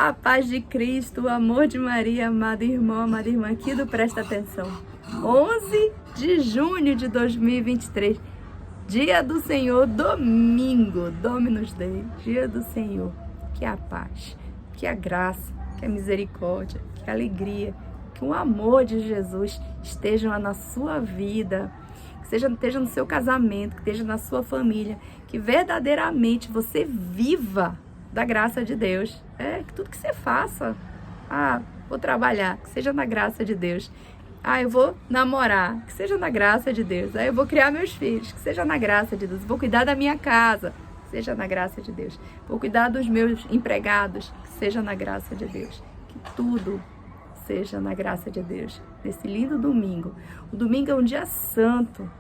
A paz de Cristo, o amor de Maria, amada irmã aqui do Presta Atenção. 11 de junho de 2023, dia do Senhor, domingo, Dominus Dei, dia do Senhor. Que a paz, que a graça, que a misericórdia, que a alegria, que o amor de Jesus estejam na sua vida, que esteja no seu casamento, que esteja na sua família, que verdadeiramente você viva da graça de Deus. Que tudo que você faça, vou trabalhar, que seja na graça de Deus. Eu vou namorar, que seja na graça de Deus. Eu vou criar meus filhos, que seja na graça de Deus. Vou cuidar da minha casa, que seja na graça de Deus. Vou cuidar dos meus empregados, que seja na graça de Deus. Que tudo seja na graça de Deus. Nesse lindo domingo. O domingo é um dia santo.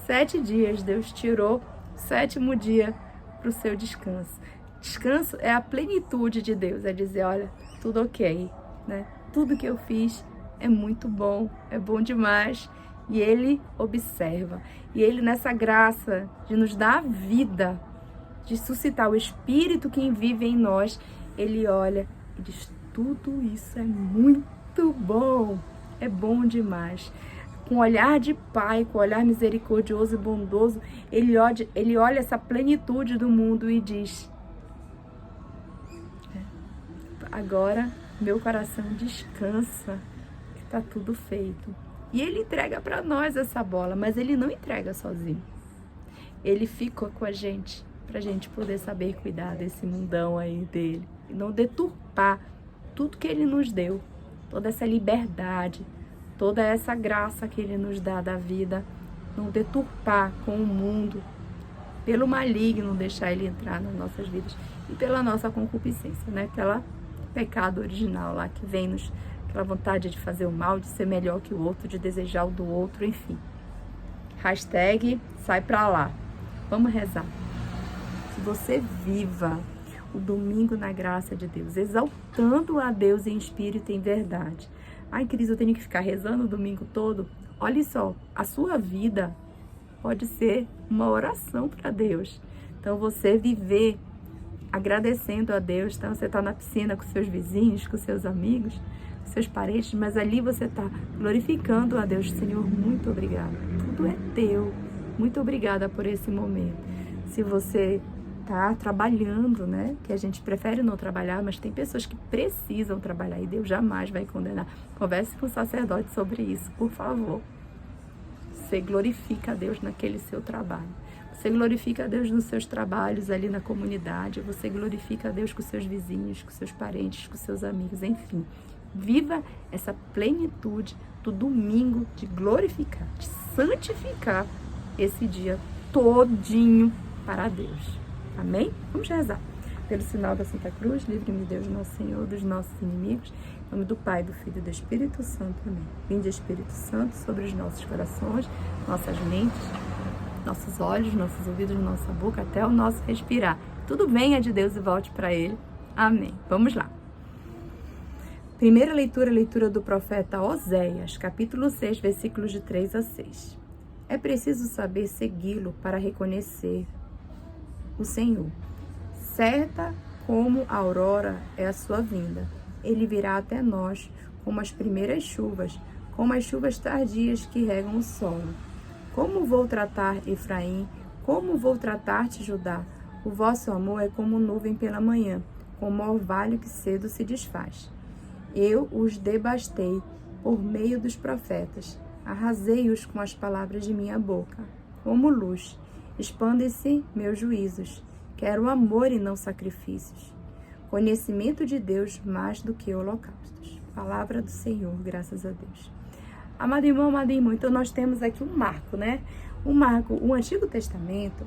7 dias Deus tirou o 7º dia para o seu descanso. Descanso é a plenitude de Deus, é dizer, olha, tudo ok, né? Tudo que eu fiz é muito bom, é bom demais. E Ele observa. E Ele, nessa graça de nos dar a vida, de suscitar o Espírito que vive em nós, Ele olha e diz, tudo isso é muito bom, é bom demais. Com um olhar de Pai, com um olhar misericordioso e bondoso, Ele olha essa plenitude do mundo e diz, agora meu coração descansa, que está tudo feito. E Ele entrega para nós essa bola, mas Ele não entrega sozinho. Ele fica com a gente, para a gente poder saber cuidar desse mundão aí dele. E não deturpar tudo que Ele nos deu, toda essa liberdade, toda essa graça que Ele nos dá da vida. Não deturpar com o mundo, pelo maligno deixar ele entrar nas nossas vidas. E pela nossa concupiscência, né? Aquela pecado original lá que vem nos, aquela vontade de fazer o mal, de ser melhor que o outro, de desejar o do outro, enfim. Hashtag sai pra lá. Vamos rezar. Que você viva o domingo na graça de Deus, exaltando a Deus em espírito e em verdade. Cris, eu tenho que ficar rezando o domingo todo? Olha só, a sua vida pode ser uma oração para Deus. Então você viver agradecendo a Deus, então você está na piscina com seus vizinhos, com seus amigos, com seus parentes, mas ali você está glorificando a Deus. Senhor, muito obrigada, tudo é teu, muito obrigada por esse momento. Se você está trabalhando, né, que a gente prefere não trabalhar, mas tem pessoas que precisam trabalhar e Deus jamais vai condenar. Converse com o sacerdote sobre isso, por favor. Você glorifica a Deus naquele seu trabalho. Você glorifica a Deus nos seus trabalhos ali na comunidade. Você glorifica a Deus com seus vizinhos, com seus parentes, com seus amigos, enfim. Viva essa plenitude do domingo de glorificar, de santificar esse dia todinho para Deus. Amém? Vamos rezar. Pelo sinal da Santa Cruz, livre-me Deus, nosso Senhor, dos nossos inimigos. Em nome do Pai, do Filho e do Espírito Santo. Amém. Vinde, Espírito Santo, sobre os nossos corações, nossas mentes, nossos olhos, nossos ouvidos, nossa boca, até o nosso respirar. Tudo venha de Deus e volte para Ele. Amém. Vamos lá. Primeira leitura, leitura do profeta Oséias, capítulo 6, versículos de 3 a 6. É preciso saber segui-lo para reconhecer o Senhor. Certa como a aurora é a sua vinda. Ele virá até nós como as primeiras chuvas, como as chuvas tardias que regam o solo. Como vou tratar Efraim? Como vou tratar-te, Judá? O vosso amor é como nuvem pela manhã, como orvalho que cedo se desfaz. Eu os devastei por meio dos profetas, arrasei-os com as palavras de minha boca. Como luz, expandem-se meus juízos. Quero amor e não sacrifícios. Conhecimento de Deus mais do que holocaustos. Palavra do Senhor, graças a Deus. Amado irmão, então nós temos aqui um marco, né? Um marco, o Antigo Testamento,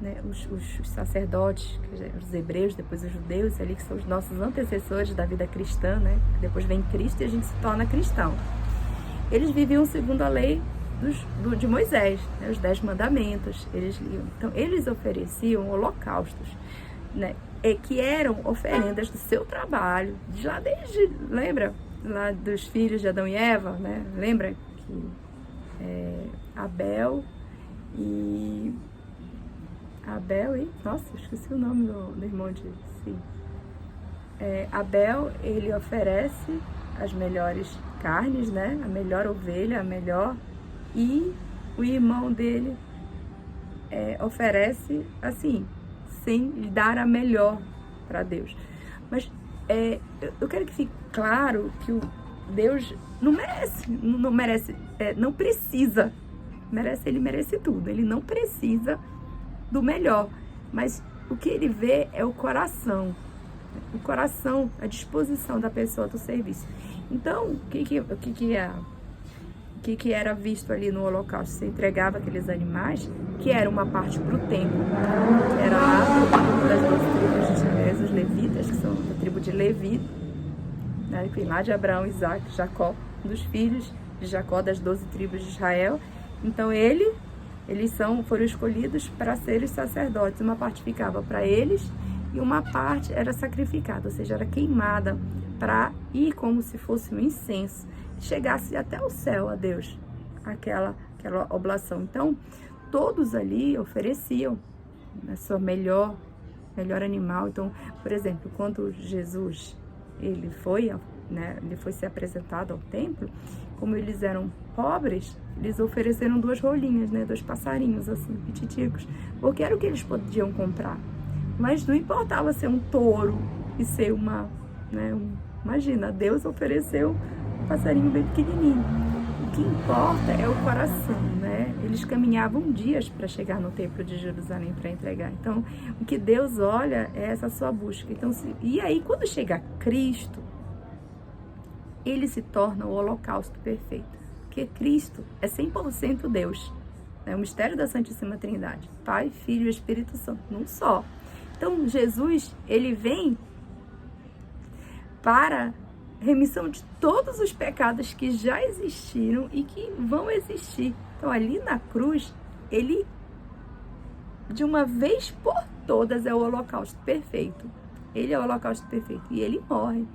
né? Os sacerdotes, os hebreus, depois os judeus, ali que são os nossos antecessores da vida cristã, né? Depois vem Cristo e a gente se torna cristão. Eles viviam segundo a lei de Moisés, né? Os 10 mandamentos. Então, eles ofereciam holocaustos, né? Que eram oferendas do seu trabalho, já desde, lembra? Lá dos filhos de Adão e Eva, né? Lembra que Abel e... nossa, eu esqueci o nome do irmão de si. Abel, ele oferece as melhores carnes, né? A melhor ovelha, a melhor, e o irmão dele oferece assim, sem lhe dar a melhor para Deus. Mas eu quero que fique claro que o Deus não merece, não precisa, ele merece tudo, ele não precisa do melhor, mas o que ele vê é o coração, a disposição da pessoa do serviço. Então, o que era visto ali no holocausto? Você entregava aqueles animais, que era uma parte para o templo, que era lá das 12 tribos de Israel, os levitas, que são da tribo de Levi, né, que vem lá de Abraão, Isaac, Jacó, um dos filhos de Jacó, das 12 tribos de Israel. Então eles foram escolhidos para serem sacerdotes. Uma parte ficava para eles e uma parte era sacrificada, ou seja, era queimada para ir como se fosse um incenso, chegasse até o céu a Deus, aquela oblação. Então, todos ali ofereciam a sua melhor animal. Então, por exemplo, quando Jesus ele foi ser apresentado ao templo, como eles eram pobres, eles ofereceram 2 rolinhas, né, 2 passarinhos assim, pititicos, porque era o que eles podiam comprar. Mas não importava ser um touro e ser imagina, Deus ofereceu um passarinho bem pequenininho. O que importa é o coração, né? Eles caminhavam dias para chegar no templo de Jerusalém para entregar. Então, o que Deus olha é essa sua busca. Então, e aí, quando chega Cristo, ele se torna o holocausto perfeito. Porque Cristo é 100% Deus. É o mistério da Santíssima Trindade. Pai, Filho e Espírito Santo, num só. Então, Jesus, ele vem para remissão de todos os pecados que já existiram e que vão existir. Então, ali na cruz, ele, de uma vez por todas, é o holocausto perfeito. Ele é o holocausto perfeito. E ele morre.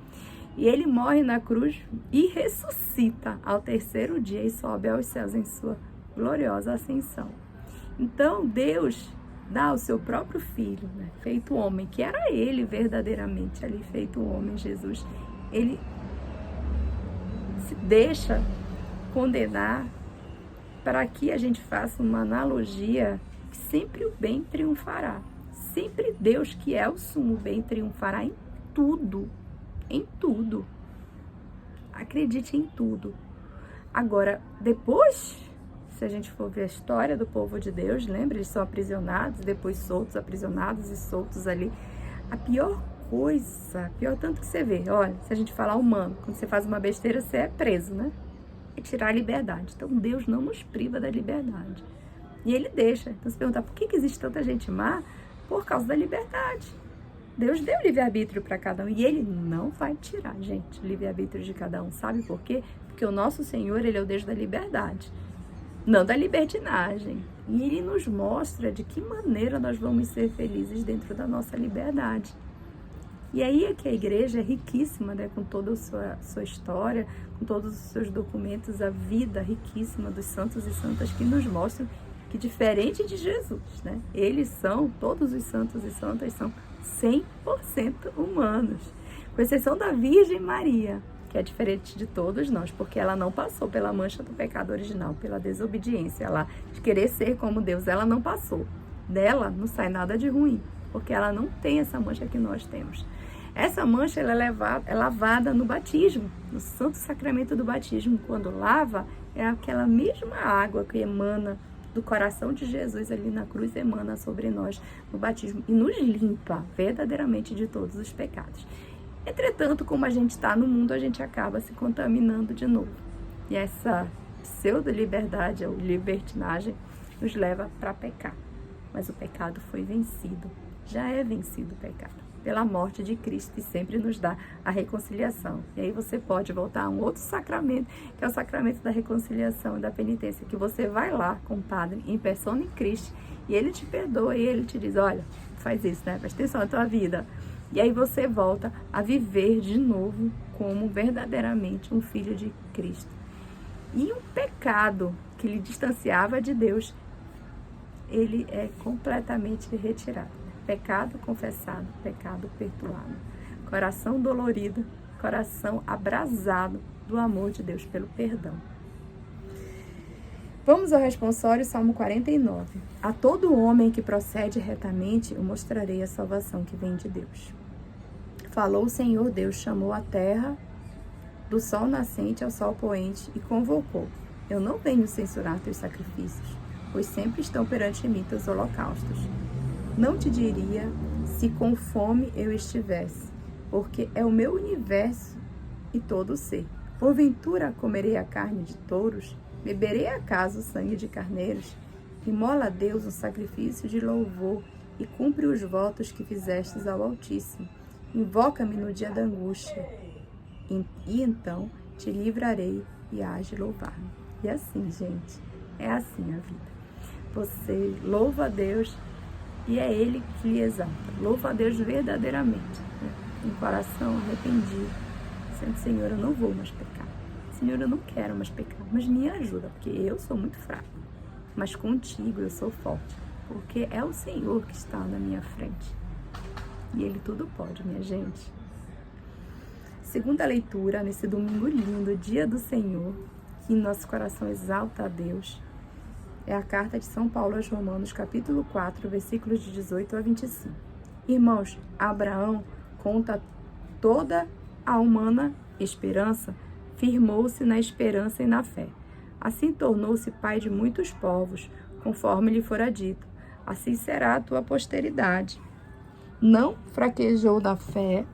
E ele morre na cruz e ressuscita ao 3º dia e sobe aos céus em sua gloriosa ascensão. Então, Deus dá o seu próprio Filho, né, feito homem, que era ele verdadeiramente ali, feito homem, Jesus. Ele se deixa condenar para que a gente faça uma analogia que sempre o bem triunfará. Sempre Deus, que é o sumo bem, triunfará em tudo. Em tudo. Acredite em tudo. Agora, depois, se a gente for ver a história do povo de Deus, lembra? Eles são aprisionados, depois soltos, aprisionados e soltos ali. A pior coisa, tanto que você vê, olha, se a gente falar humano, quando você faz uma besteira, você é preso, né? É tirar a liberdade. Então, Deus não nos priva da liberdade. E Ele deixa. Então, se perguntar por que existe tanta gente má? Por causa da liberdade. Deus deu livre-arbítrio para cada um e Ele não vai tirar, gente, o livre-arbítrio de cada um. Sabe por quê? Porque o nosso Senhor, Ele é o Deus da liberdade, não da libertinagem. E Ele nos mostra de que maneira nós vamos ser felizes dentro da nossa liberdade. E aí é que a igreja é riquíssima, né, com toda a sua história, com todos os seus documentos, a vida riquíssima dos santos e santas que nos mostram que, diferente de Jesus, né, todos os santos e santas são 100% humanos, com exceção da Virgem Maria, que é diferente de todos nós, porque ela não passou pela mancha do pecado original, pela desobediência lá, de querer ser como Deus, ela não passou. Dela não sai nada de ruim, porque ela não tem essa mancha que nós temos. Essa mancha ela é lavada no batismo, no santo sacramento do batismo. Quando lava, é aquela mesma água que emana do coração de Jesus ali na cruz, emana sobre nós no batismo e nos limpa verdadeiramente de todos os pecados. Entretanto, como a gente está no mundo, a gente acaba se contaminando de novo. E essa pseudo-liberdade, ou libertinagem, nos leva para pecar. Mas o pecado foi vencido, já é vencido o pecado, pela morte de Cristo, que sempre nos dá a reconciliação. E aí você pode voltar a um outro sacramento, que é o sacramento da reconciliação e da penitência, que você vai lá com o padre, em persona em Cristo, e ele te perdoa, e ele te diz, olha, faz isso, né? Presta atenção na tua vida. E aí você volta a viver de novo como verdadeiramente um filho de Cristo. E um pecado que lhe distanciava de Deus, ele é completamente retirado. Pecado confessado, pecado perdoado. coração dolorido, coração abrasado do amor de Deus pelo perdão. Vamos ao responsório, Salmo 49. A todo homem que procede retamente, eu mostrarei a salvação que vem de Deus. Falou o Senhor Deus, chamou a terra do sol nascente ao sol poente e convocou. Eu não venho censurar teus sacrifícios, pois sempre estão perante mim teus holocaustos. Não te diria se com fome eu estivesse, porque é o meu universo e todo o ser. Porventura comerei a carne de touros, beberei acaso o sangue de carneiros? Imola a Deus um sacrifício de louvor e cumpre os votos que fizestes ao Altíssimo. Invoca-me no dia da angústia, e então te livrarei e hás de louvar-me. E assim, gente, é assim a vida. Você louva a Deus e é Ele que lhe exalta. Louva a Deus verdadeiramente, né? Em coração arrependido, dizendo: Senhor, eu não vou mais pecar. Senhor, eu não quero mais pecar, mas me ajuda, porque eu sou muito fraco. Mas contigo eu sou forte, porque é o Senhor que está na minha frente. E Ele tudo pode, minha gente. Segunda leitura, nesse domingo lindo, dia do Senhor, que nosso coração exalta a Deus, é a carta de São Paulo aos Romanos, capítulo 4, versículos de 18 a 25. Irmãos, Abraão conta toda a humana esperança, firmou-se na esperança e na fé. Assim tornou-se pai de muitos povos, conforme lhe fora dito: assim será a tua posteridade. Não fraquejou da fé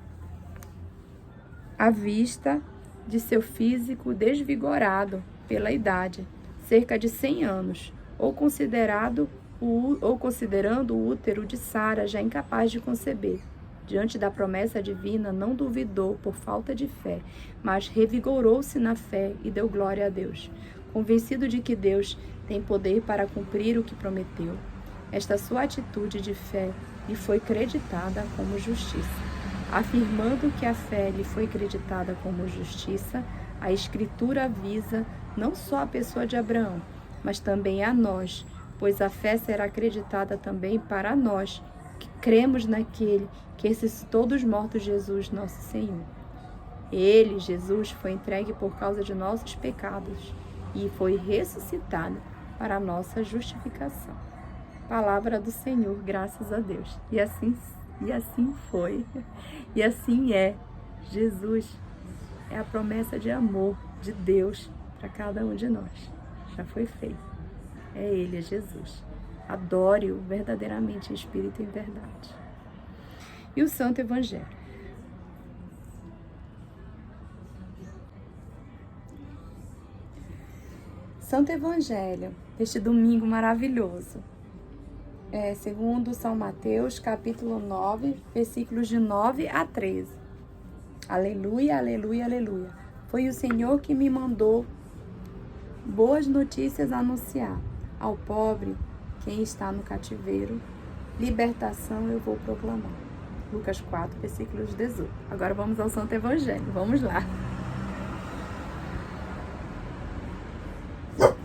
à vista de seu físico desvigorado pela idade, cerca de 100 anos, ou considerando o útero de Sara já incapaz de conceber. Diante da promessa divina, não duvidou por falta de fé, mas revigorou-se na fé e deu glória a Deus, convencido de que Deus tem poder para cumprir o que prometeu. Esta sua atitude de fé lhe foi creditada como justiça. Afirmando que a fé lhe foi creditada como justiça, a Escritura avisa não só a pessoa de Abraão, mas também a nós, pois a fé será acreditada também para nós, que cremos naquele que ressuscitou dos mortos, Jesus, nosso Senhor. Ele, Jesus, foi entregue por causa de nossos pecados e foi ressuscitado para a nossa justificação. Palavra do Senhor, graças a Deus. E assim foi, e assim é. Jesus é a promessa de amor de Deus para cada um de nós. Já foi feito. É Ele, é Jesus. Adore-o verdadeiramente em espírito e em verdade. E o Santo Evangelho. Santo Evangelho, este domingo maravilhoso. Segundo São Mateus, capítulo 9, versículos de 9 a 13. Aleluia, aleluia, aleluia. Foi o Senhor que me mandou boas notícias anunciar ao pobre, quem está no cativeiro, libertação eu vou proclamar. Lucas 4, versículos 18. Agora vamos ao Santo Evangelho, vamos lá.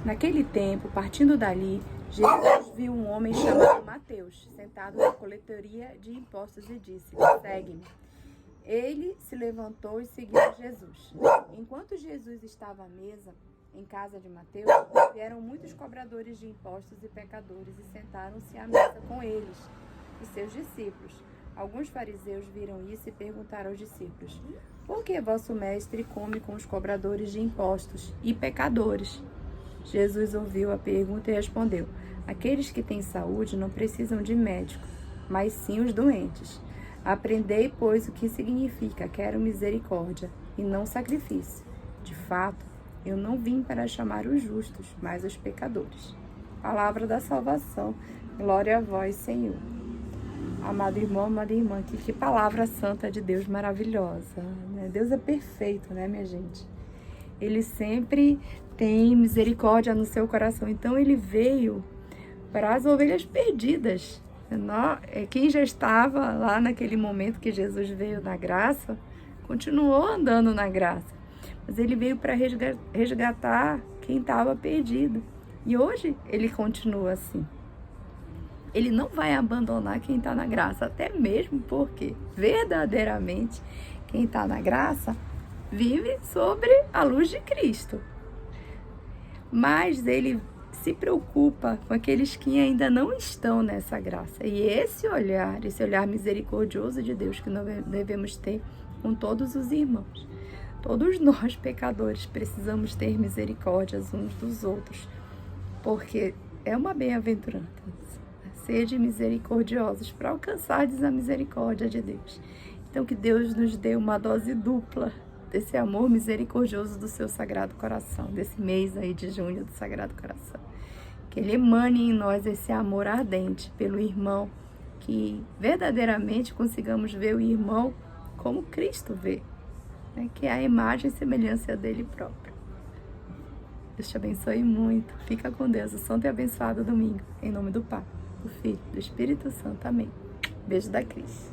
Naquele tempo, partindo dali, Jesus viu um homem chamado Mateus, sentado na coletoria de impostos e disse: segue-me. Ele se levantou e seguiu Jesus. Enquanto Jesus estava à mesa, em casa de Mateus, vieram muitos cobradores de impostos e pecadores e sentaram-se à mesa com eles e seus discípulos. Alguns fariseus viram isso e perguntaram aos discípulos: por que vosso mestre come com os cobradores de impostos e pecadores? Jesus ouviu a pergunta e respondeu: aqueles que têm saúde não precisam de médico, mas sim os doentes. Aprendei, pois, o que significa: quero misericórdia e não sacrifício. De fato, eu não vim para chamar os justos, mas os pecadores. Palavra da salvação. Glória a vós, Senhor. Amado irmão, amada irmã, que palavra santa de Deus maravilhosa, né? Deus é perfeito, né, minha gente? Ele sempre tem misericórdia no seu coração. Então, ele veio para as ovelhas perdidas. Quem já estava lá naquele momento que Jesus veio na graça, continuou andando na graça. Mas ele veio para resgatar quem estava perdido. E hoje ele continua assim. Ele não vai abandonar quem está na graça, até mesmo porque, verdadeiramente, quem está na graça vive sobre a luz de Cristo. Mas ele se preocupa com aqueles que ainda não estão nessa graça. E esse olhar misericordioso de Deus que nós devemos ter com todos os irmãos. Todos nós, pecadores, precisamos ter misericórdias uns dos outros, porque é uma bem-aventurança. Sede misericordiosos para alcançardes a misericórdia de Deus. Então, que Deus nos dê uma dose dupla desse amor misericordioso do seu Sagrado Coração, desse mês aí de junho do Sagrado Coração. Que Ele emane em nós esse amor ardente pelo irmão, que verdadeiramente consigamos ver o irmão como Cristo vê, né? Que é a imagem e semelhança dele próprio. Deus te abençoe muito. Fica com Deus. O santo e abençoado domingo. Em nome do Pai, do Filho, do Espírito Santo. Amém. Beijo da Cris.